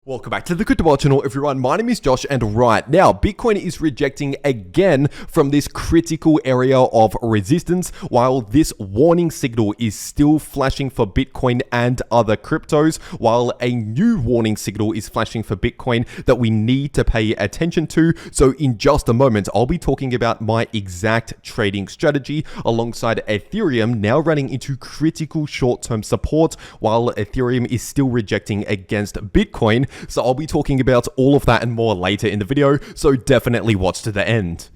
Welcome back to the cryptoworld channel, everyone. My name is Josh, and right now Bitcoin is rejecting again from this critical area of resistance, while this warning signal is still flashing for Bitcoin and other cryptos, while a new warning signal is flashing for Bitcoin that we need to pay attention to. So in just a moment, I'll be talking about my exact trading strategy alongside Ethereum now running into critical short-term support, while Ethereum is still rejecting against Bitcoin. So I'll be talking about all of that and more later in the video, so definitely watch to the end.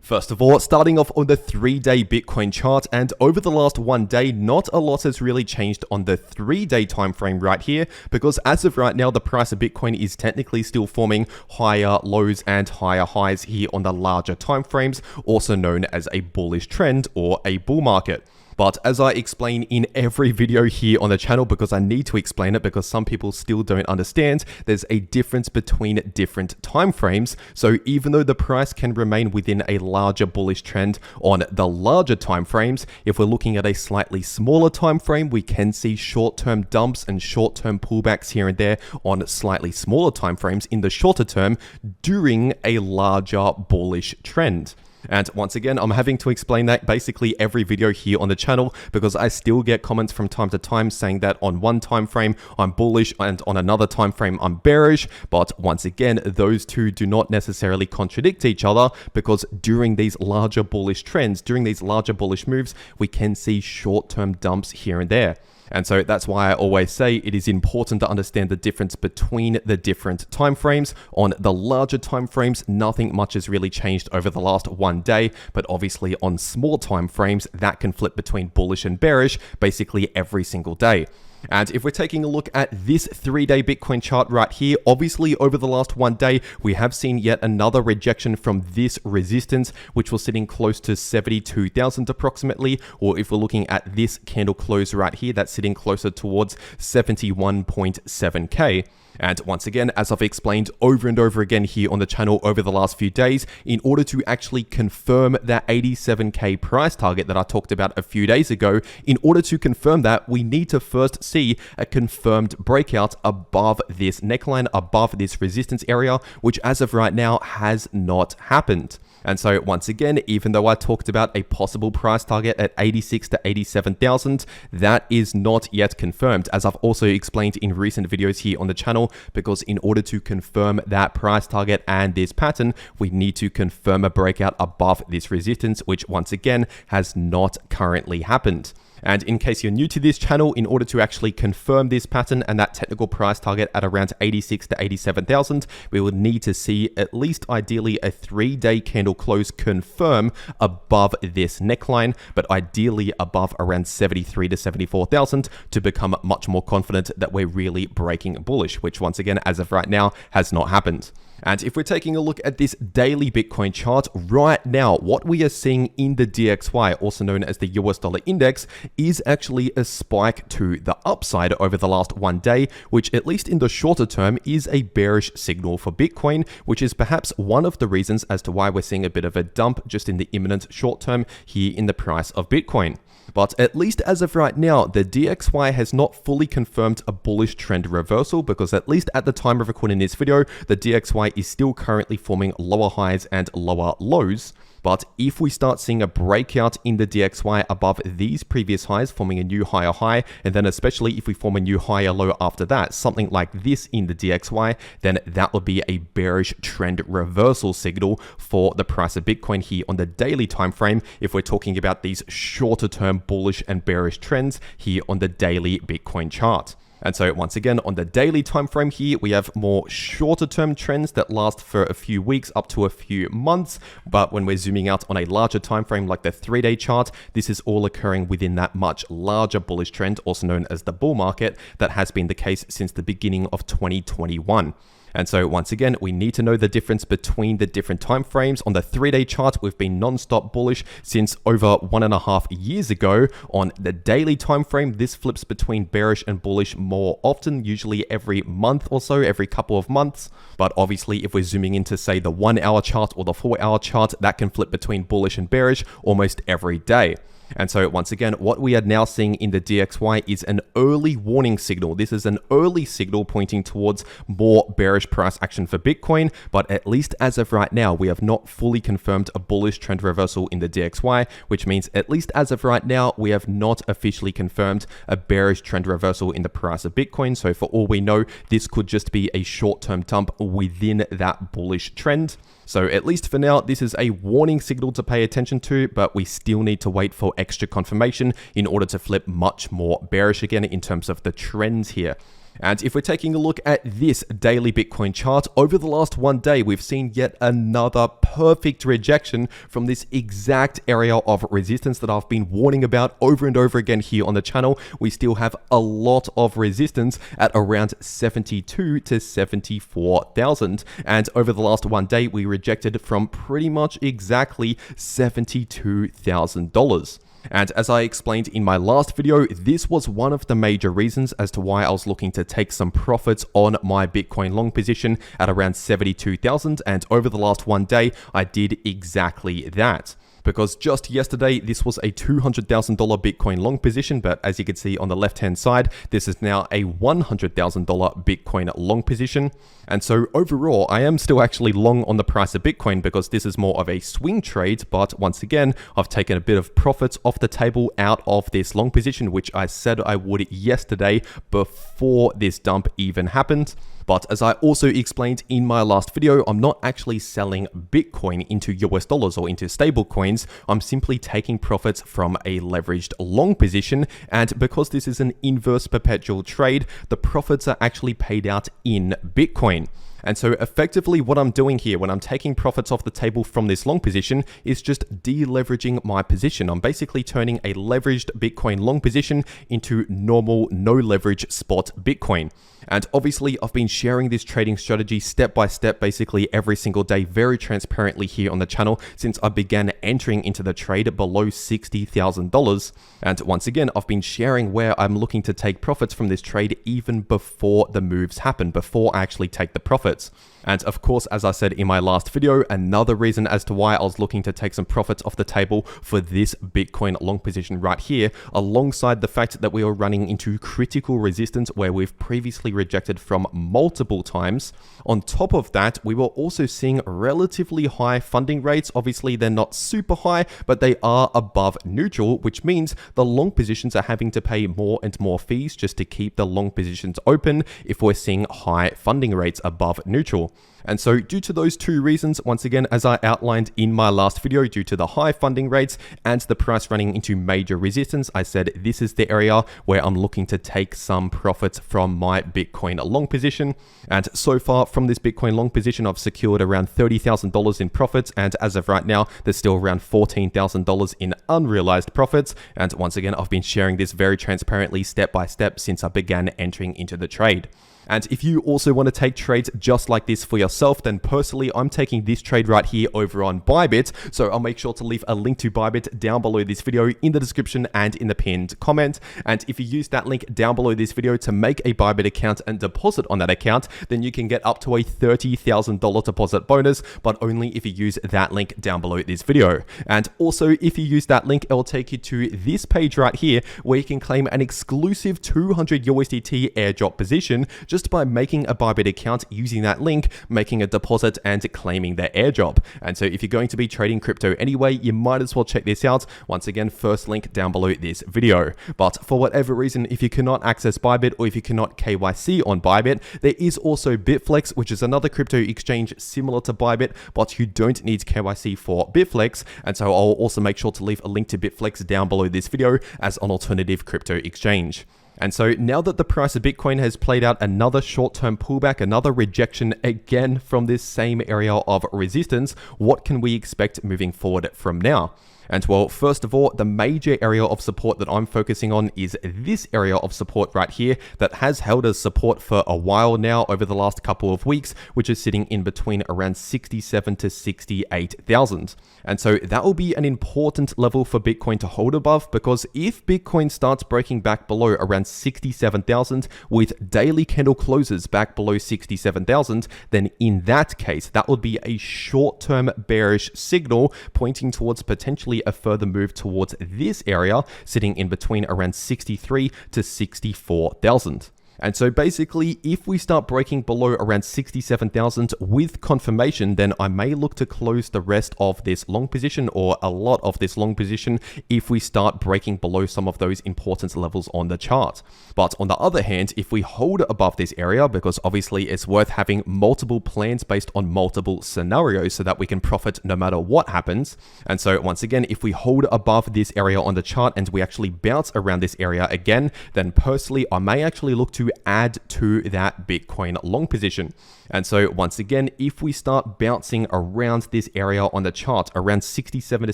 First of all, starting off on the 3-day Bitcoin chart, and over the last 1 day, not a lot has really changed on the 3-day time frame right here, because as of right now, the price of Bitcoin is technically still forming higher lows and higher highs here on the larger time frames, also known as a bullish trend or a bull market. But as I explain in every video here on the channel, because I need to explain it because some people still don't understand, there's a difference between different time frames. So even though the price can remain within a larger bullish trend on the larger time frames, if we're looking at a slightly smaller time frame, we can see short-term dumps and short-term pullbacks here and there on slightly smaller time frames in the shorter term during a larger bullish trend. And once again, I'm having to explain that basically every video here on the channel because I still get comments from time to time saying that on one time frame I'm bullish and on another time frame I'm bearish. But once again, those two do not necessarily contradict each other, because during these larger bullish trends, during these larger bullish moves, we can see short-term dumps here and there. And so that's why I always say it is important to understand the difference between the different time frames. On the larger time frames, nothing much has really changed over the last 1 day, but obviously on small time frames, that can flip between bullish and bearish basically every single day. And if we're taking a look at this 3-day Bitcoin chart right here, obviously over the last 1 day, we have seen yet another rejection from this resistance, which was sitting close to 72,000 approximately, or if we're looking at this candle close right here, that's sitting closer towards 71.7k. And once again, as I've explained over and over again here on the channel over the last few days, in order to actually confirm that 87k price target that I talked about a few days ago, in order to confirm that, we need to first see a confirmed breakout above this neckline, above this resistance area, which as of right now has not happened. And so once again, even though I talked about a possible price target at 86 to 87,000, that is not yet confirmed, as I've also explained in recent videos here on the channel, because in order to confirm that price target and this pattern, we need to confirm a breakout above this resistance, which once again has not currently happened. And in case you're new to this channel, in order to actually confirm this pattern and that technical price target at around 86 to 87,000, we would need to see at least ideally a 3-day candle close confirm above this neckline, but ideally above around 73 to 74,000 to become much more confident that we're really breaking bullish, which once again, as of right now, has not happened. And if we're taking a look at this daily Bitcoin chart right now, what we are seeing in the DXY, also known as the US dollar index, is actually a spike to the upside over the last 1 day, which at least in the shorter term is a bearish signal for Bitcoin, which is perhaps one of the reasons as to why we're seeing a bit of a dump just in the imminent short term here in the price of Bitcoin. But at least as of right now, the DXY has not fully confirmed a bullish trend reversal, because at least at the time of recording this video, the DXY is still currently forming lower highs and lower lows. But if we start seeing a breakout in the DXY above these previous highs, forming a new higher high, and then especially if we form a new higher low after that, something like this in the DXY, then that would be a bearish trend reversal signal for the price of Bitcoin here on the daily time frame, if we're talking about these shorter term bullish and bearish trends here on the daily Bitcoin chart. And so once again, on the daily time frame here, we have more shorter term trends that last for a few weeks up to a few months. But when we're zooming out on a larger time frame like the 3-day chart, this is all occurring within that much larger bullish trend, also known as the bull market, that has been the case since the beginning of 2021. And so once again, we need to know the difference between the different time frames. On the 3-day chart, we've been non-stop bullish since over 1.5 years ago. On the daily time frame, this flips between bearish and bullish more often, usually every month or so, every couple of months. But obviously, if we're zooming into, say, the 1-hour chart or the 4-hour chart, that can flip between bullish and bearish almost every day. And so once again, what we are now seeing in the DXY is an early warning signal. This is an early signal pointing towards more bearish price action for Bitcoin, but at least as of right now, we have not fully confirmed a bullish trend reversal in the DXY, which means at least as of right now, we have not officially confirmed a bearish trend reversal in the price of Bitcoin. So for all we know, this could just be a short-term dump within that bullish trend. So at least for now, this is a warning signal to pay attention to, but we still need to wait for extra confirmation in order to flip much more bearish again in terms of the trends here. And if we're taking a look at this daily Bitcoin chart, over the last one day, we've seen yet another perfect rejection from this exact area of resistance that I've been warning about over and over again here on the channel. We still have a lot of resistance at around 72 to 74,000. And over the last one day, we rejected from pretty much exactly $72,000. And as I explained in my last video, this was one of the major reasons as to why I was looking to take some profits on my Bitcoin long position at around 72,000. And over the last one day, I did exactly that. Because just yesterday, this was a $200,000 Bitcoin long position, but as you can see on the left-hand side, this is now a $100,000 Bitcoin long position. And so overall, I am still actually long on the price of Bitcoin because this is more of a swing trade, but once again, I've taken a bit of profits off the table out of this long position, which I said I would yesterday before this dump even happened. But as I also explained in my last video, I'm not actually selling Bitcoin into US dollars or into stable coins. I'm simply taking profits from a leveraged long position. And because this is an inverse perpetual trade, the profits are actually paid out in Bitcoin. And so effectively what I'm doing here when I'm taking profits off the table from this long position is just deleveraging my position. I'm basically turning a leveraged Bitcoin long position into normal no leverage spot Bitcoin. And obviously I've been sharing this trading strategy step by step basically every single day very transparently here on the channel since I began entering into the trade below $60,000. And once again, I've been sharing where I'm looking to take profits from this trade even before the moves happen, before I actually take the profits. And of course, as I said in my last video, another reason as to why I was looking to take some profits off the table for this Bitcoin long position right here, alongside the fact that we are running into critical resistance where we've previously rejected from multiple times. On top of that, we were also seeing relatively high funding rates. Obviously, they're not super high, but they are above neutral, which means the long positions are having to pay more and more fees just to keep the long positions open if we're seeing high funding rates above neutral. And so due to those two reasons, once again, as I outlined in my last video, due to the high funding rates and the price running into major resistance, I said this is the area where I'm looking to take some profits from my Bitcoin long position. And so far from this Bitcoin long position, I've secured around $30,000 in profits. And as of right now, there's still around $14,000 in unrealized profits. And once again, I've been sharing this very transparently step by step since I began entering into the trade. And if you also want to take trades just like this for yourself, then personally, I'm taking this trade right here over on Bybit. So I'll make sure to leave a link to Bybit down below this video in the description and in the pinned comment. And if you use that link down below this video to make a Bybit account and deposit on that account, then you can get up to a $30,000 deposit bonus, but only if you use that link down below this video. And also, if you use that link, it'll take you to this page right here where you can claim an exclusive 200 USDT airdrop position just by making a Bybit account using that link, making a deposit and claiming the airdrop. And so if you're going to be trading crypto anyway, you might as well check this out. Once again, first link down below this video. But for whatever reason, if you cannot access Bybit or if you cannot KYC on Bybit, there is also Bitflex, which is another crypto exchange similar to Bybit, but you don't need KYC for Bitflex. And so I'll also make sure to leave a link to Bitflex down below this video as an alternative crypto exchange. And so now that the price of Bitcoin has played out another short-term pullback, another rejection again from this same area of resistance, what can we expect moving forward from now? And well, first of all, the major area of support that I'm focusing on is this area of support right here that has held as support for a while now over the last couple of weeks, which is sitting in between around 67 to 68,000. And so that will be an important level for Bitcoin to hold above, because if Bitcoin starts breaking back below around around 67,000 with daily candle closes back below 67,000, then in that case, that would be a short-term bearish signal pointing towards potentially a further move towards this area, sitting in between around 63 to 64,000. And so basically, if we start breaking below around 67,000 with confirmation, then I may look to close the rest of this long position or a lot of this long position if we start breaking below some of those importance levels on the chart. But on the other hand, if we hold above this area, because obviously it's worth having multiple plans based on multiple scenarios so that we can profit no matter what happens. And so once again, if we hold above this area on the chart and we actually bounce around this area again, then personally, I may actually look to add to that Bitcoin long position. And so once again, if we start bouncing around this area on the chart, around 67 to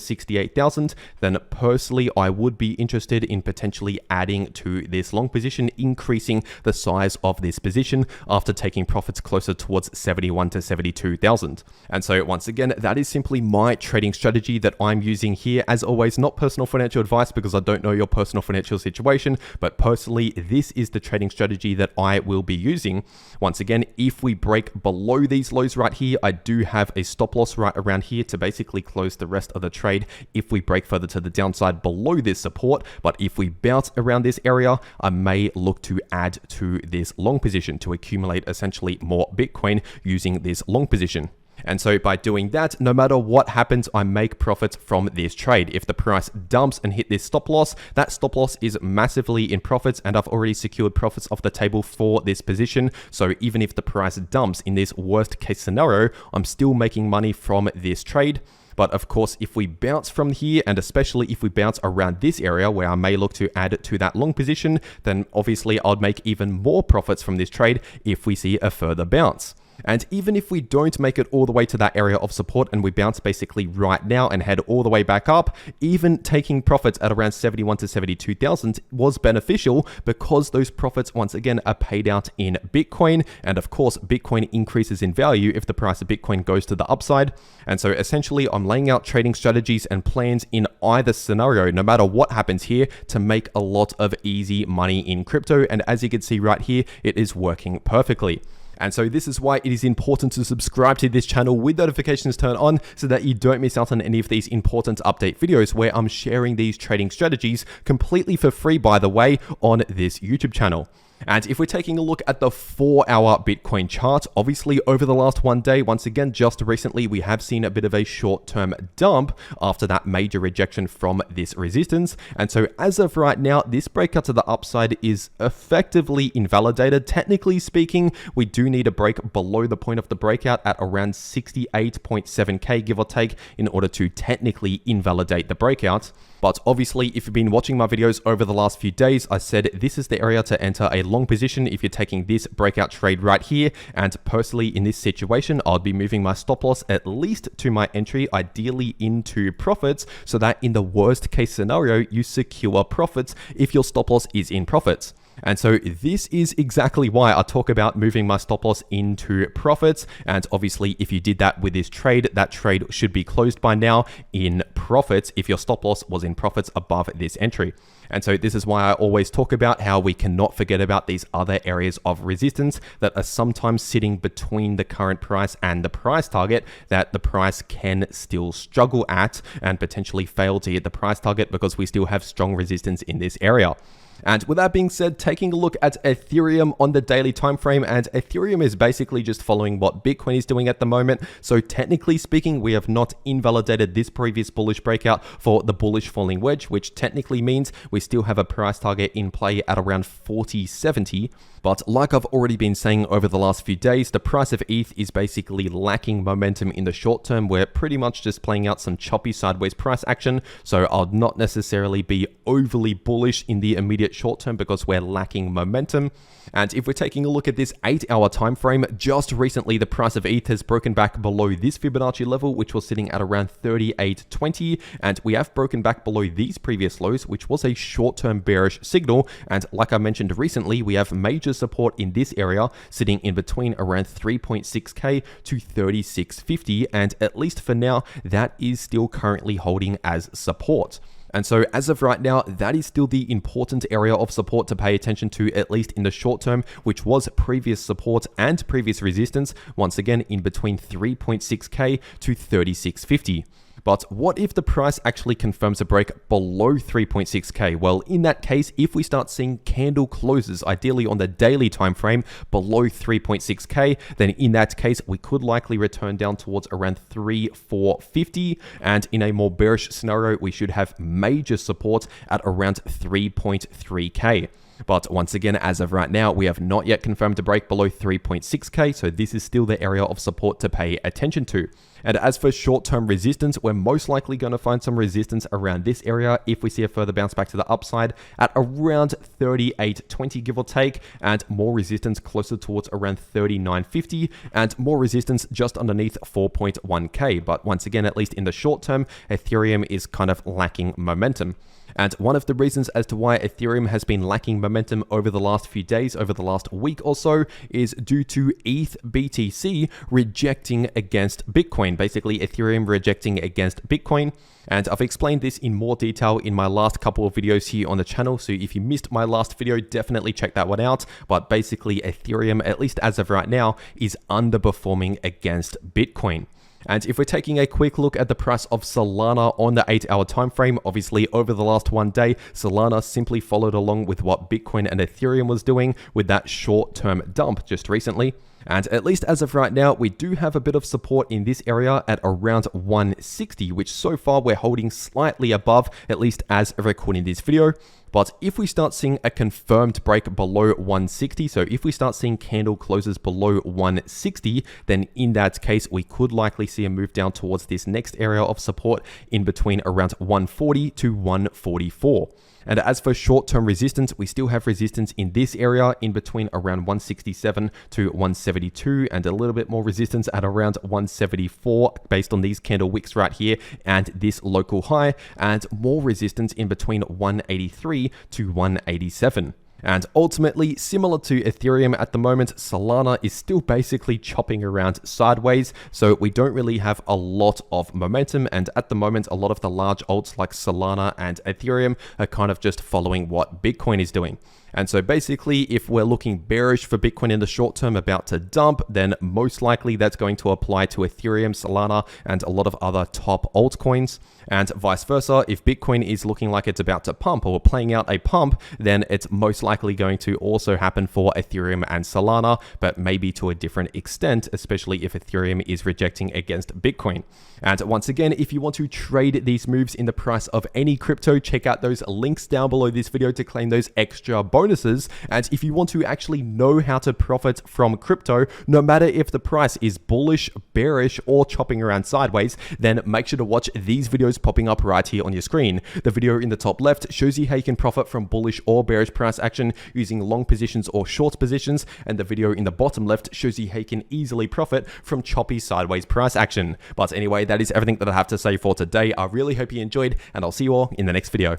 68,000, then personally, I would be interested in potentially adding to this long position, increasing the size of this position after taking profits closer towards 71 to 72,000. And so once again, that is simply my trading strategy that I'm using here. As always, not personal financial advice because I don't know your personal financial situation, but personally, this is the trading strategy that I will be using. Once again, if we break below these lows right here, I do have a stop loss right around here to basically close the rest of the trade if we break further to the downside below this support. But if we bounce around this area, I may look to add to this long position to accumulate essentially more Bitcoin using this long position. And so by doing that, no matter what happens, I make profits from this trade. If the price dumps and hit this stop loss, that stop loss is massively in profits, and I've already secured profits off the table for this position. So even if the price dumps in this worst case scenario, I'm still making money from this trade. But of course, if we bounce from here, and especially if we bounce around this area where I may look to add to that long position, then obviously I'd make even more profits from this trade if we see a further bounce. And even if we don't make it all the way to that area of support and we bounce basically right now and head all the way back up, even taking profits at around 71 to 72,000 was beneficial because those profits once again are paid out in Bitcoin. And of course, Bitcoin increases in value if the price of Bitcoin goes to the upside. And so essentially, I'm laying out trading strategies and plans in either scenario, no matter what happens here, to make a lot of easy money in crypto. And as you can see right here, it is working perfectly. And so this is why it is important to subscribe to this channel with notifications turned on so that you don't miss out on any of these important update videos where I'm sharing these trading strategies completely for free, by the way, on this YouTube channel. And if we're taking a look at the 4-hour Bitcoin chart, obviously over the last one day, once again, just recently, we have seen a bit of a short-term dump after that major rejection from this resistance. And so as of right now, this breakout to the upside is effectively invalidated. Technically speaking, we do need a break below the point of the breakout at around 68.7K, give or take, in order to technically invalidate the breakout. But obviously, if you've been watching my videos over the last few days, I said this is the area to enter a long position if you're taking this breakout trade right here. And personally, in this situation, I'd be moving my stop loss at least to my entry, ideally into profits, so that in the worst case scenario, you secure profits if your stop loss is in profits. And so this is exactly why I talk about moving my stop loss into profits. And obviously, if you did that with this trade, that trade should be closed by now in profits if your stop loss was in profits above this entry. And so this is why I always talk about how we cannot forget about these other areas of resistance that are sometimes sitting between the current price and the price target that the price can still struggle at and potentially fail to hit the price target because we still have strong resistance in this area. And with that being said, taking a look at Ethereum on the daily time frame, and Ethereum is basically just following what Bitcoin is doing at the moment. So technically speaking, we have not invalidated this previous bullish breakout for the bullish falling wedge, which technically means we still have a price target in play at around 40.70. But like I've already been saying over the last few days, the price of ETH is basically lacking momentum in the short term. We're pretty much just playing out some choppy sideways price action. So I'll not necessarily be overly bullish in the immediate short term because we're lacking momentum. And if we're taking a look at this 8-hour time frame, just recently the price of ETH has broken back below this Fibonacci level, which was sitting at around 38.20, and we have broken back below these previous lows, which was a short-term bearish signal. And like I mentioned recently, we have major support in this area sitting in between around 3.6K to 36.50, and at least for now, that is still currently holding as support. And so as of right now, that is still the important area of support to pay attention to, at least in the short term, which was previous support and previous resistance, once again in between 3.6k to 3650. But what if the price actually confirms a break below 3.6k? Well, in that case, if we start seeing candle closes, ideally on the daily time frame, below 3.6k, then in that case, we could likely return down towards around 3,450. And in a more bearish scenario, we should have major support at around 3.3k. But once again, as of right now, we have not yet confirmed a break below 3.6k, so this is still the area of support to pay attention to. And as for short-term resistance, we're most likely going to find some resistance around this area if we see a further bounce back to the upside at around 38.20, give or take, and more resistance closer towards around 39.50, and more resistance just underneath 4.1k. But once again, at least in the short term, Ethereum is kind of lacking momentum. And one of the reasons as to why Ethereum has been lacking momentum over the last few days, over the last week or so, is due to ETH BTC rejecting against Bitcoin. Basically, Ethereum rejecting against Bitcoin. And I've explained this in more detail in my last couple of videos here on the channel. So if you missed my last video, definitely check that one out. But basically, Ethereum, at least as of right now, is underperforming against Bitcoin. And if we're taking a quick look at the price of Solana on the 8-hour time frame, obviously over the last one day, Solana simply followed along with what Bitcoin and Ethereum was doing with that short-term dump just recently. And at least as of right now, we do have a bit of support in this area at around 160, which so far we're holding slightly above, at least as of recording this video. But if we start seeing a confirmed break below 160, so if we start seeing candle closes below 160, then in that case, we could likely see a move down towards this next area of support in between around 140 to 144. And as for short-term resistance, we still have resistance in this area in between around 167 to 172, and a little bit more resistance at around 174 based on these candle wicks right here and this local high, and more resistance in between 183 to 187. And ultimately, similar to Ethereum at the moment, Solana is still basically chopping around sideways, so we don't really have a lot of momentum, and at the moment, a lot of the large alts like Solana and Ethereum are kind of just following what Bitcoin is doing. And so basically, if we're looking bearish for Bitcoin in the short term, about to dump, then most likely that's going to apply to Ethereum, Solana, and a lot of other top altcoins. And vice versa, if Bitcoin is looking like it's about to pump or playing out a pump, then it's most likely going to also happen for Ethereum and Solana, but maybe to a different extent, especially if Ethereum is rejecting against Bitcoin. And once again, if you want to trade these moves in the price of any crypto, check out those links down below this video to claim those extra bonuses. And if you want to actually know how to profit from crypto, no matter if the price is bullish, bearish, or chopping around sideways, then make sure to watch these videos popping up right here on your screen. The video in the top left shows you how you can profit from bullish or bearish price action using long positions or short positions, and the video in the bottom left shows you how you can easily profit from choppy sideways price action. But anyway, that is everything that I have to say for today. I really hope you enjoyed, and I'll see you all in the next video.